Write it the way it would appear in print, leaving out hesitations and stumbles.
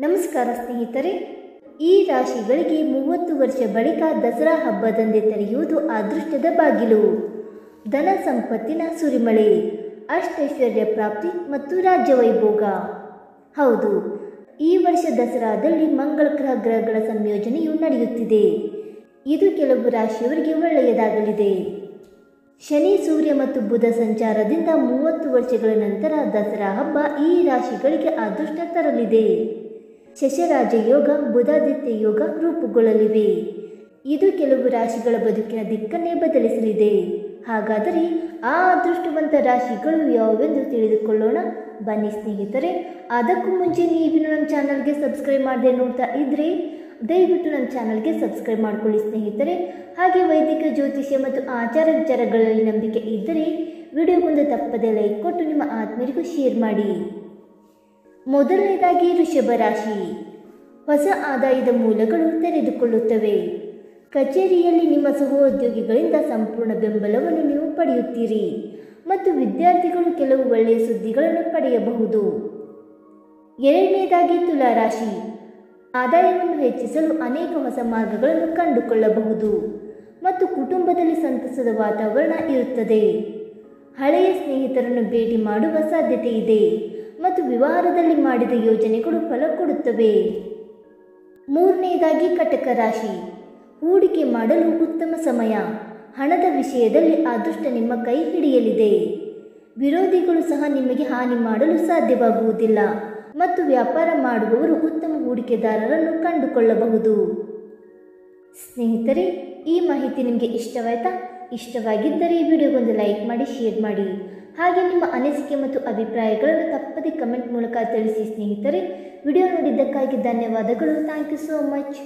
ನಮಸ್ಕಾರ ಸ್ನೇಹಿತರೆ. ಈ ರಾಶಿಗಳಿಗೆ 30 ವರ್ಷ ಬಳಿಕ ದಸರಾ ಹಬ್ಬದಂದೇ ತೆರೆಯುವುದು ಅದೃಷ್ಟದ ಬಾಗಿಲು. ಧನ ಸಂಪತ್ತಿನ ಸುರಿಮಳೆ, ಅಷ್ಟೈಶ್ವರ್ಯ ಪ್ರಾಪ್ತಿ ಮತ್ತು ರಾಜ್ಯ ವೈಭೋಗ. ಹೌದು, ಈ ವರ್ಷ ದಸರಾದಲ್ಲಿ ಮಂಗಳ ಗ್ರಹಗಳ ಸಂಯೋಜನೆಯು ನಡೆಯುತ್ತಿದೆ. ಇದು ಕೆಲವು ರಾಶಿಯವರಿಗೆ ಒಳ್ಳೆಯದಾಗಲಿದೆ. ಶನಿ, ಸೂರ್ಯ ಮತ್ತು ಬುಧ ಸಂಚಾರದಿಂದ 30 ವರ್ಷಗಳ ನಂತರ ದಸರಾ ಹಬ್ಬ ಈ ರಾಶಿಗಳಿಗೆ ಅದೃಷ್ಟ ತರಲಿದೆ. ಶಶರಾಜ ಯೋಗ, ಬುಧಾದಿತ್ಯ ಯೋಗ ರೂಪುಗೊಳ್ಳಲಿವೆ. ಇದು ಕೆಲವು ರಾಶಿಗಳ ಬದುಕಿನ ದಿಕ್ಕನ್ನೇ ಬದಲಿಸಲಿದೆ. ಹಾಗಾದರೆ ಆ ಅದೃಷ್ಟವಂತ ರಾಶಿಗಳು ಯಾವುವೆಂದು ತಿಳಿದುಕೊಳ್ಳೋಣ ಬನ್ನಿ ಸ್ನೇಹಿತರೆ. ಅದಕ್ಕೂ ಮುಂಚೆ ನೀವು ನಮ್ಮ ಚಾನಲ್ಗೆ ಸಬ್ಸ್ಕ್ರೈಬ್ ಮಾಡದೆ ನೋಡ್ತಾ ಇದ್ರೆ ದಯವಿಟ್ಟು ನಮ್ಮ ಚಾನಲ್ಗೆ ಸಬ್ಸ್ಕ್ರೈಬ್ ಮಾಡಿಕೊಳ್ಳಿ ಸ್ನೇಹಿತರೆ. ಹಾಗೆ ವೈದಿಕ ಜ್ಯೋತಿಷ್ಯ ಮತ್ತು ಆಚಾರ ವಿಚಾರಗಳಲ್ಲಿ ನಂಬಿಕೆ ಇದ್ದರೆ ವಿಡಿಯೋಗೊಂದು ತಪ್ಪದೆ ಲೈಕ್ ಕೊಟ್ಟು ನಿಮ್ಮ ಆತ್ಮೀಯರಿಗೂ ಶೇರ್ ಮಾಡಿ. ಮೊದಲನೇದಾಗಿ ವೃಷಭ ರಾಶಿ. ಹೊಸ ಆದಾಯದ ಮೂಲಗಳು ತೆರೆದುಕೊಳ್ಳುತ್ತವೆ. ಕಚೇರಿಯಲ್ಲಿ ನಿಮ್ಮ ಸಹೋದ್ಯೋಗಿಗಳಿಂದ ಸಂಪೂರ್ಣ ಬೆಂಬಲವನ್ನು ನೀವು ಪಡೆಯುತ್ತೀರಿ ಮತ್ತು ವಿದ್ಯಾರ್ಥಿಗಳು ಕೆಲವು ಒಳ್ಳೆಯ ಸುದ್ದಿಗಳನ್ನು ಪಡೆಯಬಹುದು. ಎರಡನೇದಾಗಿ ತುಲಾ ರಾಶಿ. ಆದಾಯವನ್ನು ಹೆಚ್ಚಿಸಲು ಅನೇಕ ಹೊಸ ಮಾರ್ಗಗಳನ್ನು ಕಂಡುಕೊಳ್ಳಬಹುದು ಮತ್ತು ಕುಟುಂಬದಲ್ಲಿ ಸಂತಸದ ವಾತಾವರಣ ಇರುತ್ತದೆ. ಹಳೆಯ ಸ್ನೇಹಿತರನ್ನು ಭೇಟಿ ಮಾಡುವ ಸಾಧ್ಯತೆ ಇದೆ ಮತ್ತು ವ್ಯವಹಾರದಲ್ಲಿ ಮಾಡಿದ ಯೋಜನೆಗಳು ಫಲ ಕೊಡುತ್ತವೆ. ಮೂರನೇದಾಗಿ ಕಟಕ ರಾಶಿ. ಹೂಡಿಕೆ ಮಾಡಲು ಉತ್ತಮ ಸಮಯ. ಹಣದ ವಿಷಯದಲ್ಲಿ ಅದೃಷ್ಟ ನಿಮ್ಮ ಕೈ ಹಿಡಿಯಲಿದೆ. ವಿರೋಧಿಗಳು ಸಹ ನಿಮಗೆ ಹಾನಿ ಮಾಡಲು ಸಾಧ್ಯವಾಗುವುದಿಲ್ಲ ಮತ್ತು ವ್ಯಾಪಾರ ಮಾಡುವವರು ಉತ್ತಮ ಹೂಡಿಕೆದಾರರನ್ನು ಕಂಡುಕೊಳ್ಳಬಹುದು. ಸ್ನೇಹಿತರೆ, ಈ ಮಾಹಿತಿ ನಿಮಗೆ ಇಷ್ಟವಾಯ್ತಾ? ಇಷ್ಟವಾಗಿದ್ದರೆ ಈ ವಿಡಿಯೋಗೊಂದು ಲೈಕ್ ಮಾಡಿ, ಶೇರ್ ಮಾಡಿ. ಹಾಗೆ ನಿಮ್ಮ ಅನಿಸಿಕೆ ಮತ್ತು ಅಭಿಪ್ರಾಯಗಳನ್ನು ತಪ್ಪದೆ ಕಮೆಂಟ್ ಮೂಲಕ ತಿಳಿಸಿ ಸ್ನೇಹಿತರೆ. ವಿಡಿಯೋ ನೋಡಿದ್ದಕ್ಕಾಗಿ ಧನ್ಯವಾದಗಳು. Thank you so much.